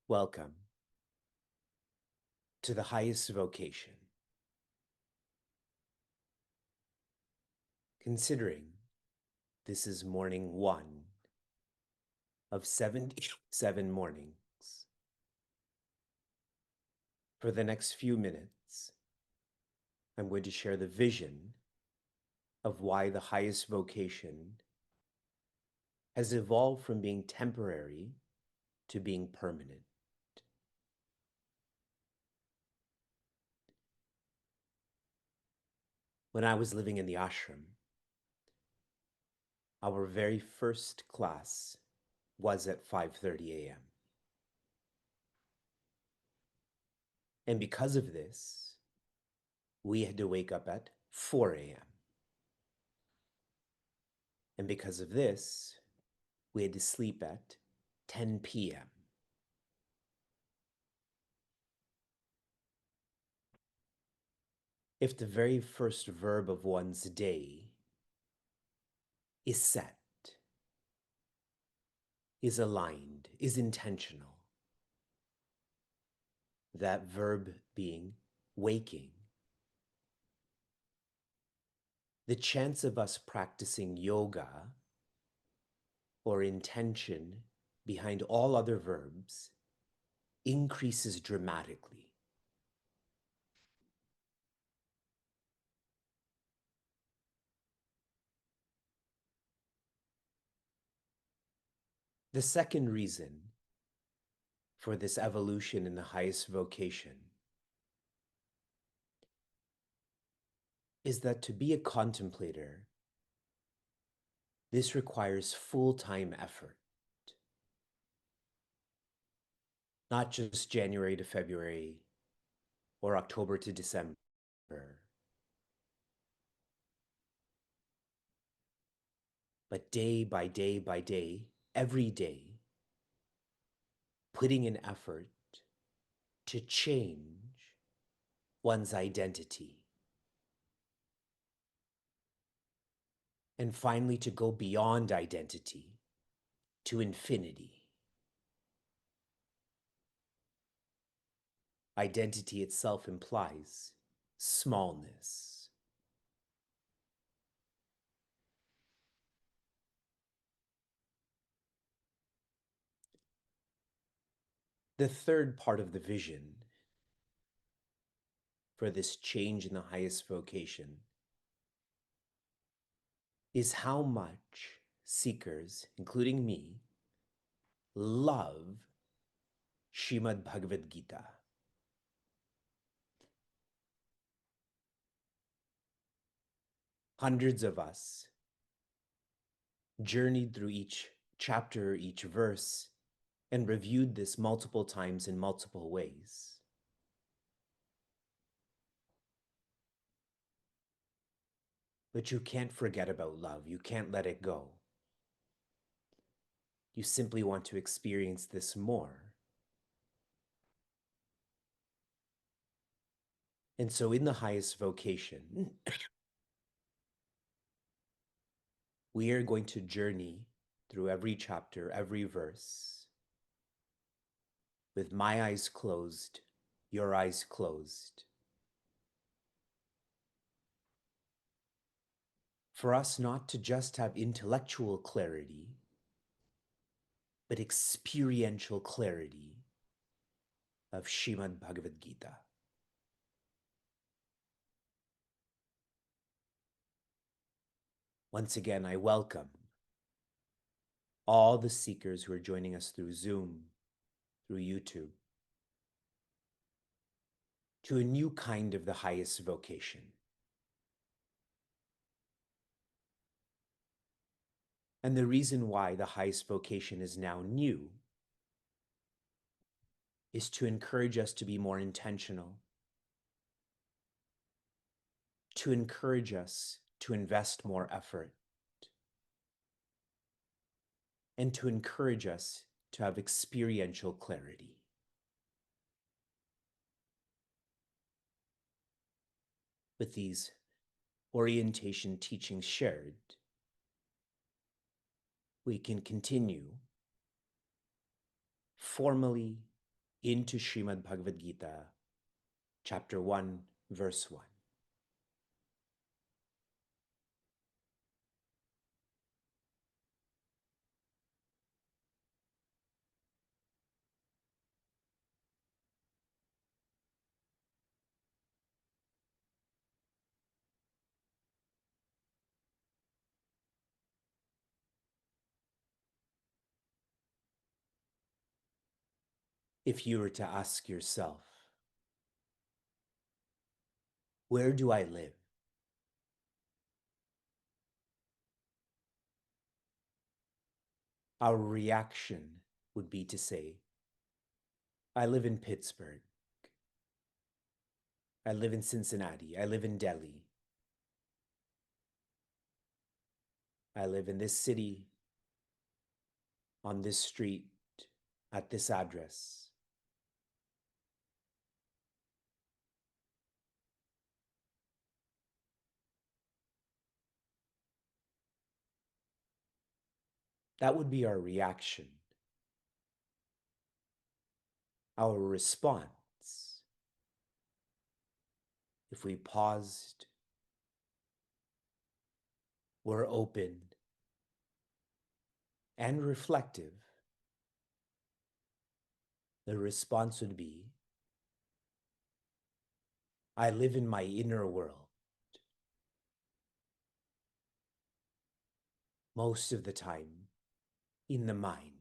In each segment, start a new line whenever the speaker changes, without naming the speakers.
Welcome to the highest vocation. Considering this is morning 1 of 77 mornings, for the next few minutes, I'm going to share the vision of why the highest vocation has evolved from being temporary to being permanent. When I was living in the ashram, our very first class was at 5:30 a.m. And because of this, we had to wake up at 4 a.m. And because of this, we had to sleep at 10 p.m. If the very first verb of one's day is set, is aligned, is intentional, that verb being waking, the chance of us practicing yoga or intention behind all other verbs increases dramatically. The second reason for this evolution in the highest vocation is that to be a contemplator, this requires full-time effort, not just January to February or October to December, but day by day by day, every day, putting in effort to change one's identity. And finally, to go beyond identity to infinity. Identity itself implies smallness. The third part of the vision for this change in the highest vocation is how much seekers, including me, love Srimad Bhagavad Gita. Hundreds of us journeyed through each chapter, each verse, and reviewed this multiple times in multiple ways. But you can't forget about love. You can't let it go. You simply want to experience this more. And so in the highest vocation, we are going to journey through every chapter, every verse, with my eyes closed, your eyes closed, for us not to just have intellectual clarity, but experiential clarity of Srimad Bhagavad Gita. Once again, I welcome all the seekers who are joining us through Zoom, through YouTube, to a new kind of the highest vocation. And the reason why the highest vocation is now new is to encourage us to be more intentional, to encourage us to invest more effort, and to encourage us to have experiential clarity. With these orientation teachings shared, we can continue formally into Srimad Bhagavad Gita, chapter 1, verse 1. If you were to ask yourself, where do I live? Our reaction would be to say, I live in Pittsburgh. I live in Cincinnati. I live in Delhi. I live in this city, on this street, at this address. That would be our reaction. Our response, if we paused, were open and reflective, the response would be, I live in my inner world. Most of the time, in the mind.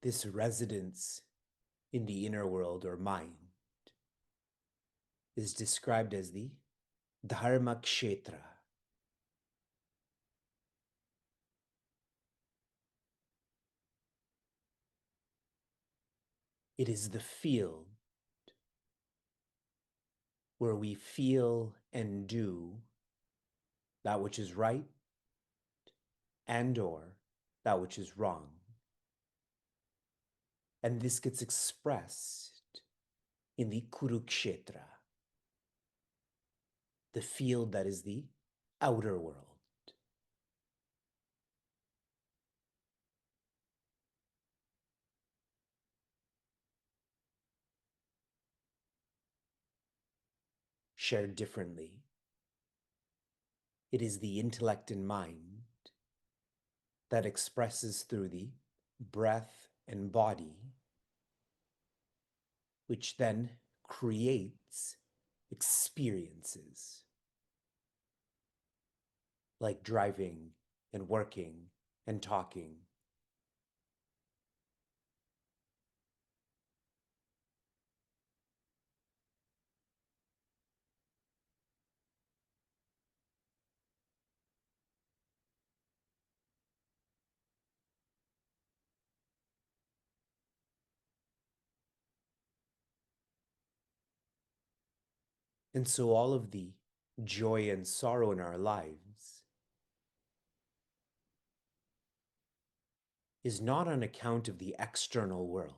This residence in the inner world or mind is described as the Dharma Kshetra. It is the field where we feel and do that which is right and or that which is wrong. And this gets expressed in the Kurukshetra, the field that is the outer world. Shared differently, it is the intellect and mind that expresses through the breath and body, which then creates experiences like driving and working and talking. And so all of the joy and sorrow in our lives is not on account of the external world,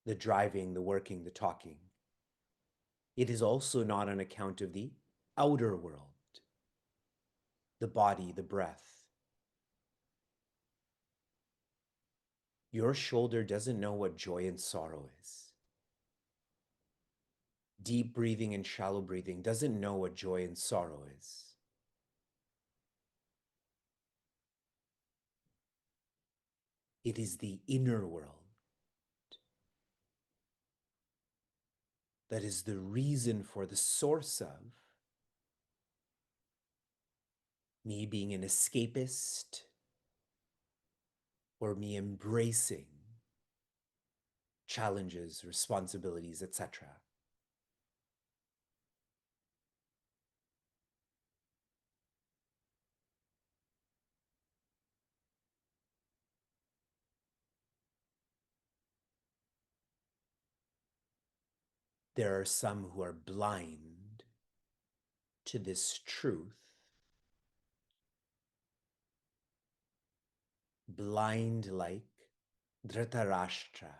the driving, the working, the talking. It is also not on account of the outer world, the body, the breath. Your shoulder doesn't know what joy and sorrow is. Deep breathing and shallow breathing doesn't know what joy and sorrow is. It is the inner world that is the reason for the source of me being an escapist or me embracing challenges, responsibilities, etc. There are some who are blind to this truth, blind like Dhritarashtra.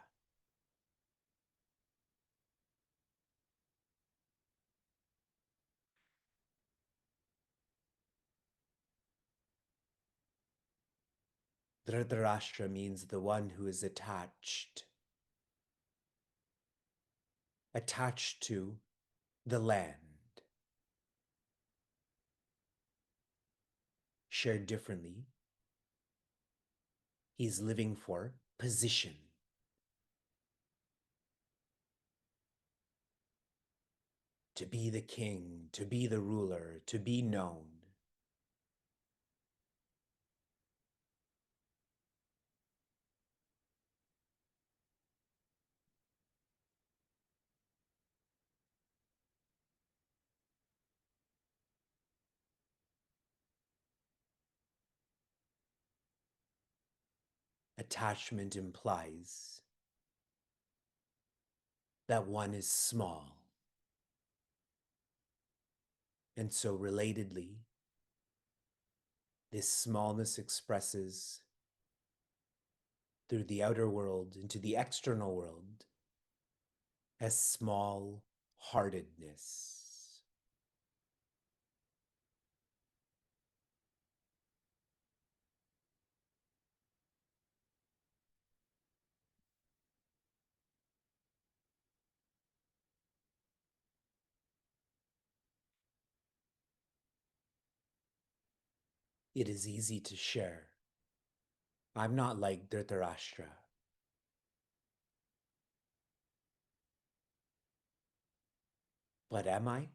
Dhritarashtra means the one who is attached to the land. Shared differently, he's living for position. To be the king, to be the ruler, to be known. Attachment implies that one is small. And so, relatedly, this smallness expresses through the outer world into the external world as small heartedness. It is easy to share. I'm not like Dhritarashtra. But am I?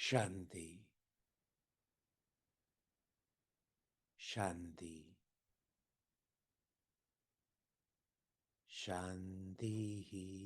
Shanti, Shanti, Shanti.